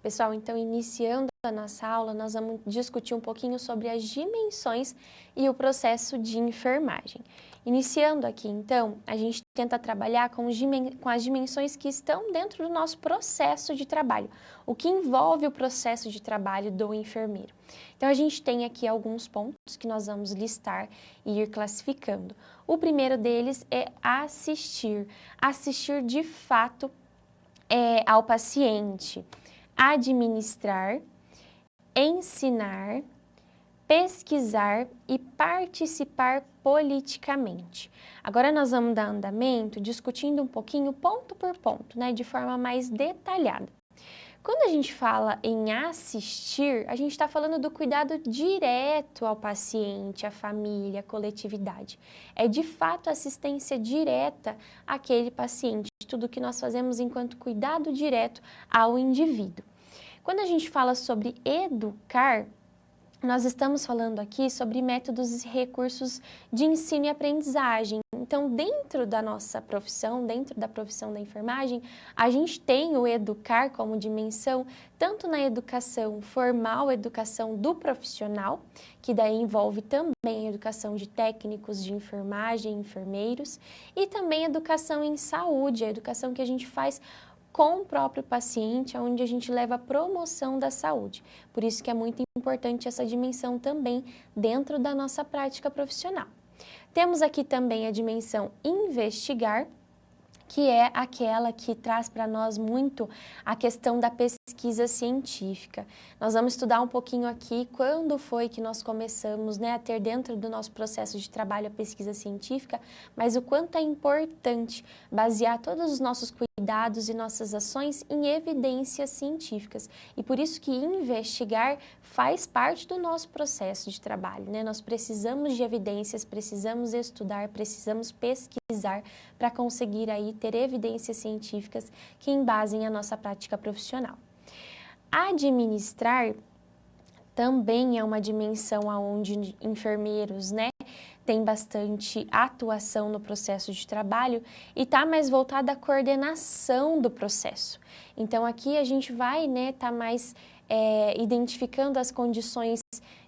Pessoal, então, iniciando a nossa aula, nós vamos discutir um pouquinho sobre as dimensões e o processo de enfermagem. Iniciando aqui, então, a gente tenta trabalhar com as dimensões que estão dentro do nosso processo de trabalho, o que envolve o processo de trabalho do enfermeiro. Então, a gente tem aqui alguns pontos que nós vamos listar e ir classificando. O primeiro deles é assistir. Assistir, de fato, ao paciente. Administrar, ensinar, pesquisar e participar politicamente. Agora nós vamos dar andamento discutindo um pouquinho ponto por ponto, né, de forma mais detalhada. Quando a gente fala em assistir, a gente está falando do cuidado direto ao paciente, à família, à coletividade. É de fato assistência direta àquele paciente, tudo que nós fazemos enquanto cuidado direto ao indivíduo. Quando a gente fala sobre educar, nós estamos falando aqui sobre métodos e recursos de ensino e aprendizagem. Então, dentro da nossa profissão, dentro da profissão da enfermagem, a gente tem o educar como dimensão, tanto na educação formal, educação do profissional, que daí envolve também a educação de técnicos de enfermagem, enfermeiros, e também educação em saúde, a educação que a gente faz com o próprio paciente, onde a gente leva a promoção da saúde. Por isso que é muito importante essa dimensão também dentro da nossa prática profissional. Temos aqui também a dimensão investigar, que é aquela que traz para nós muito a questão da pesquisa científica. Nós vamos estudar um pouquinho aqui quando foi que nós começamos, né, a ter dentro do nosso processo de trabalho a pesquisa científica, mas o quanto é importante basear todos os nossos cuidados e nossas ações em evidências científicas. E por isso que investigar faz parte do nosso processo de trabalho, né? Nós precisamos de evidências, precisamos estudar, precisamos pesquisar para conseguir aí ter evidências científicas que embasem a nossa prática profissional. Administrar também é uma dimensão onde enfermeiros, né, tem bastante atuação no processo de trabalho e está mais voltada à coordenação do processo. Então, aqui a gente vai, né, tá mais identificando as condições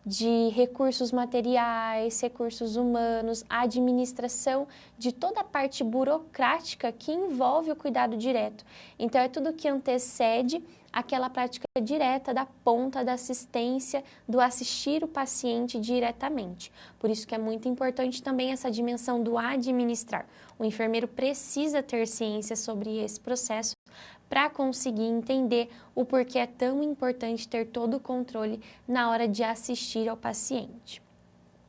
de recursos materiais, recursos humanos, a administração de toda a parte burocrática que envolve o cuidado direto. Então, é tudo que antecede aquela prática direta da ponta da assistência, do assistir o paciente diretamente. Por isso que é muito importante também essa dimensão do administrar. O enfermeiro precisa ter ciência sobre esse processo para conseguir entender o porquê é tão importante ter todo o controle na hora de assistir ao paciente.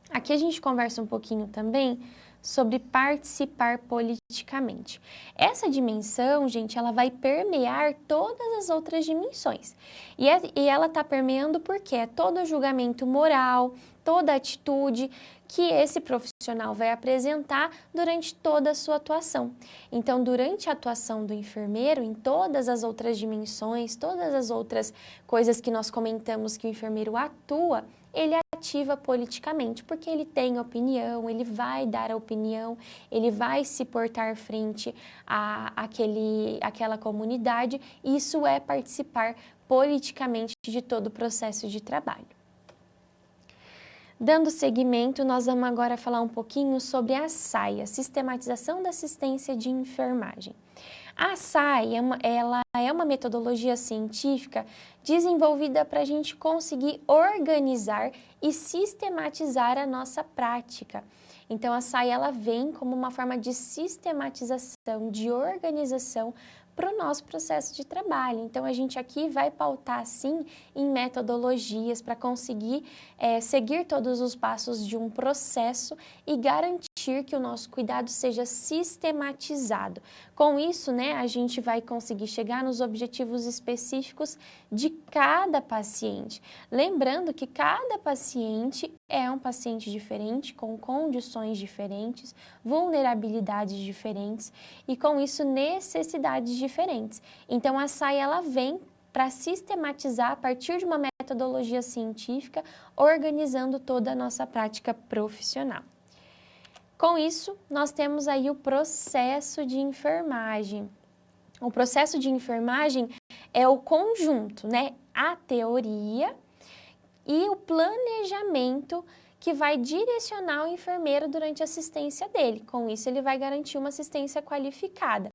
Aqui a gente conversa um pouquinho também sobre participar politicamente. Essa dimensão, gente, ela vai permear todas as outras dimensões. E ela está permeando porque é todo julgamento moral, toda atitude que esse profissional vai apresentar durante toda a sua atuação. Então, durante a atuação do enfermeiro, em todas as outras dimensões, todas as outras coisas que nós comentamos que o enfermeiro atua, ele ativa politicamente, porque ele tem opinião, ele vai dar a opinião, ele vai se portar frente àquela comunidade, e isso é participar politicamente de todo o processo de trabalho. Dando seguimento, nós vamos agora falar um pouquinho sobre a SAI, a Sistematização da Assistência de Enfermagem. A SAI ela é uma metodologia científica desenvolvida para a gente conseguir organizar e sistematizar a nossa prática. Então, a SAI ela vem como uma forma de sistematização, de organização para o nosso processo de trabalho. Então, a gente aqui vai pautar, sim, em metodologias para conseguir seguir todos os passos de um processo e garantir que o nosso cuidado seja sistematizado. Com isso, né, a gente vai conseguir chegar nos objetivos específicos de cada paciente. Lembrando que cada paciente é um paciente diferente, com condições diferentes, vulnerabilidades diferentes e, com isso, necessidades diferentes. Então, a SAI ela vem para sistematizar a partir de uma metodologia científica, organizando toda a nossa prática profissional. Com isso, nós temos aí o processo de enfermagem. O processo de enfermagem é o conjunto, né? A teoria e o planejamento que vai direcionar o enfermeiro durante a assistência dele. Com isso, ele vai garantir uma assistência qualificada.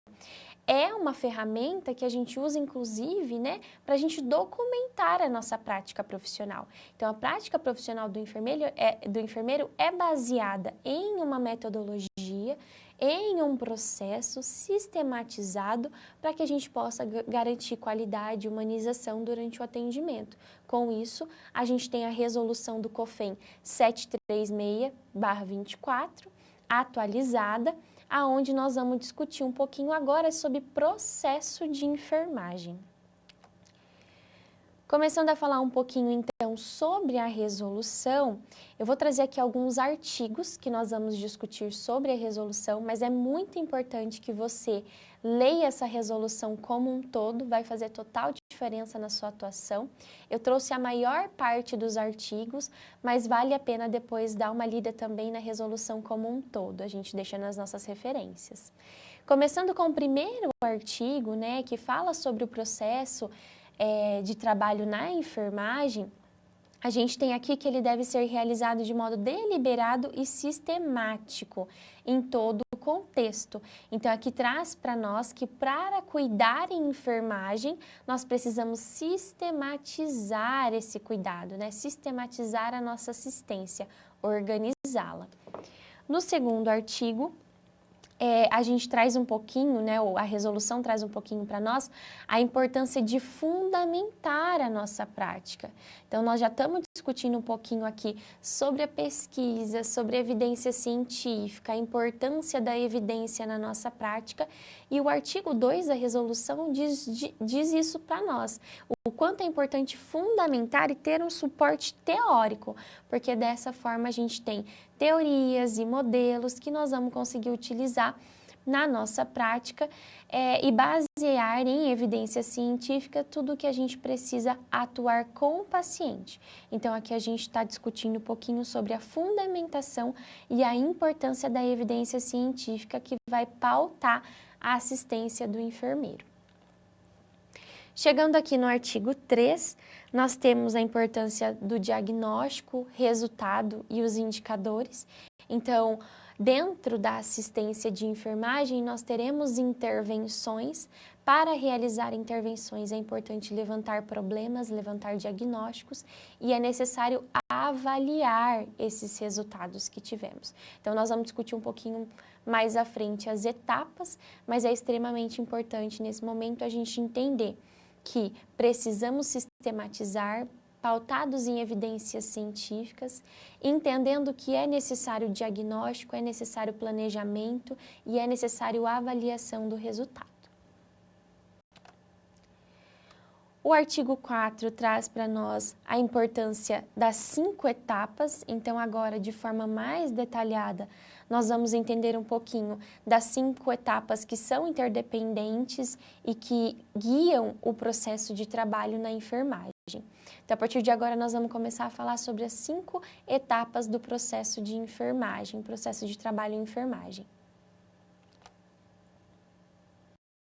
É uma ferramenta que a gente usa, inclusive, né, para a gente documentar a nossa prática profissional. Então, a prática profissional do enfermeiro é baseada em uma metodologia, em um processo sistematizado para que a gente possa garantir qualidade e humanização durante o atendimento. Com isso, a gente tem a resolução do COFEN 736/24, atualizada, aonde nós vamos discutir um pouquinho agora sobre processo de enfermagem. Começando a falar um pouquinho, então, sobre a resolução, eu vou trazer aqui alguns artigos que nós vamos discutir sobre a resolução, mas é muito importante que você leia essa resolução como um todo, vai fazer total diferença na sua atuação. Eu trouxe a maior parte dos artigos, mas vale a pena depois dar uma lida também na resolução como um todo, a gente deixa nas nossas referências. Começando com o primeiro artigo, né, que fala sobre o processo de trabalho na enfermagem, a gente tem aqui que ele deve ser realizado de modo deliberado e sistemático em todo o contexto. Então, aqui traz para nós que para cuidar em enfermagem, nós precisamos sistematizar esse cuidado, né? Sistematizar a nossa assistência, organizá-la. No segundo artigo, a gente traz um pouquinho, né, a resolução traz um pouquinho para nós a importância de fundamentar a nossa prática. Então, nós já estamos discutindo um pouquinho aqui sobre a pesquisa, sobre a evidência científica, a importância da evidência na nossa prática, e o artigo 2 da resolução diz isso para nós, o quanto é importante fundamentar e ter um suporte teórico, porque dessa forma a gente tem teorias e modelos que nós vamos conseguir utilizar na nossa prática e basear em evidência científica tudo o que a gente precisa atuar com o paciente. Então, aqui a gente está discutindo um pouquinho sobre a fundamentação e a importância da evidência científica que vai pautar a assistência do enfermeiro. Chegando aqui no artigo 3, nós temos a importância do diagnóstico, resultado e os indicadores. Então, dentro da assistência de enfermagem, nós teremos intervenções. Para realizar intervenções, é importante levantar problemas, levantar diagnósticos e é necessário avaliar esses resultados que tivemos. Então, nós vamos discutir um pouquinho mais à frente as etapas, mas é extremamente importante nesse momento a gente entender que precisamos sistematizar, pautados em evidências científicas, entendendo que é necessário diagnóstico, é necessário planejamento e é necessário avaliação do resultado. O artigo 4 traz para nós a importância das 5 etapas, então agora de forma mais detalhada nós vamos entender um pouquinho das 5 etapas que são interdependentes e que guiam o processo de trabalho na enfermagem. Então, a partir de agora, nós vamos começar a falar sobre as 5 etapas do processo de enfermagem, processo de trabalho em enfermagem.